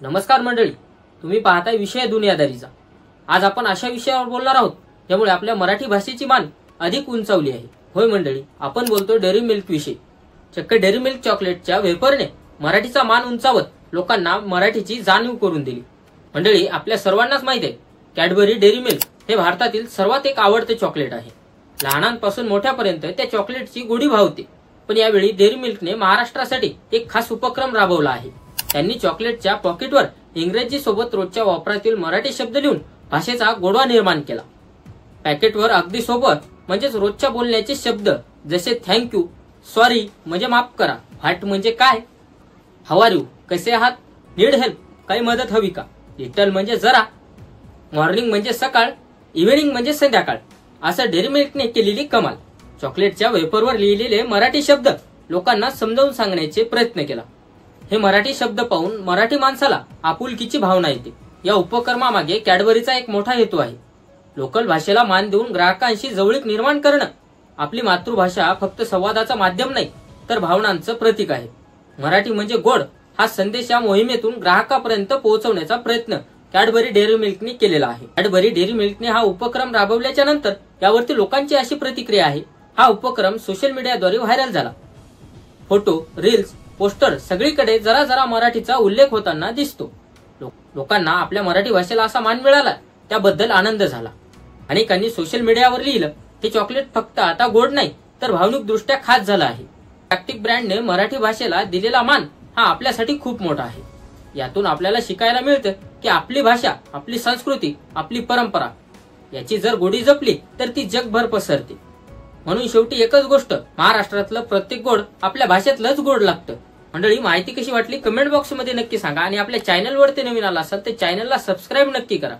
नमस्कार मंडळी, तुम्ही पाहताय विषय दुनियादारीचा। आज आपण अशा विषयावर बोलणार आहोत ज्यामुळे आपल्या मराठी भाषेची मान अधिक उंचावली आहे। होय मंडळी, आपण बोलतो डेअरी मिल्क विषयी। चक्क डेअरी मिल्क चॉकलेटच्या वेफरने मराठीचा मान उंचावत लोकांना मराठीची जाणीव करून दिली। मंडळी, आपल्या सर्वांनाच माहिती आहे, कॅडबरी डेअरी मिल्क हे भारतातील सर्वात एक आवडते चॉकलेट आहे। लहानांपासून मोठ्यापर्यंत त्या चॉकलेटची गोडी भावते। पण यावेळी डेअरी मिल्कने महाराष्ट्रासाठी एक खास उपक्रम राबवला आहे। त्यांनी चॉकलेटच्या पॉकेटवर इंग्रजी सोबत रोजच्या वापरातील मराठी शब्द लिहून भाषेचा गोडवा निर्माण केला। पॅकेटवर अगदी सोबत म्हणजेच रोजच्या बोलण्याचे शब्द जसे थँक्यू, सॉरी म्हणजे माफ करा, व्हॉट म्हणजे काय, हाऊ आर यू कसे आहात, नीड हेल्प काही मदत हवी का, लिटल म्हणजे जरा, मॉर्निंग म्हणजे सकाळ, इव्हिनिंग म्हणजे संध्याकाळ, असं डेअरी मिल्कने केलेली कमाल। चॉकलेटच्या वेफरवर लिहिलेले मराठी शब्द लोकांना समजावून सांगण्याचे प्रयत्न केला। हे मराठी शब्द पाहून मराठी माणसाला आपुलकीची भावना येते। या उपक्रमामागे कॅडबरीचा एक मोठा हेतू आहे। लोकल भाषेला मान देऊन ग्राहकांशी जवळीक निर्माण करणं। आपली मातृभाषा फक्त संवादाचा माध्यम नाही तर भावनांचं प्रतीक आहे। मराठी म्हणजे गोड हा संदेश या मोहिमेतून ग्राहकापर्यंत पोहोचवण्याचा प्रयत्न कॅडबरी डेअरी मिल्कने केलेला आहे। कॅडबरी डेअरी मिल्कने हा उपक्रम राबवल्याच्या नंतर यावरती लोकांची अशी प्रतिक्रिया आहे। हा उपक्रम सोशल मीडियाद्वारे व्हायरल झाला। फोटो, रील्स, पोस्टर सगळीकडे जरा जरा मराठीचा उल्लेख होताना दिसतो। लोकांना आपल्या मराठी भाषेला असा मान मिळाला त्याबद्दल आनंद झाला। अनेकांनी सोशल मीडियावर लिहिलं, हे चॉकलेट फक्त आता गोड नाही तर भावनिक दृष्ट्या खास झालं आहे। जागतिक ब्रँडने मराठी भाषेला दिलेला मान हा आपल्यासाठी खूप मोठा आहे। यातून आपल्याला शिकायला मिळतं की आपली भाषा, आपली संस्कृती, आपली परंपरा याची जर गोडी जपली तर ती जगभर पसरते। म्हणून शेवटी एकच गोष्ट, महाराष्ट्रातलं प्रत्येक गोड आपल्या भाषेतलंच गोड लागतं। मंडळी, माहिती कशी वाटली कमेंट बॉक्स मध्ये नक्की सांगा आणि आपल्या चॅनलवरती नवीन आला असाल तर चॅनलला सबस्क्राईब नक्की करा।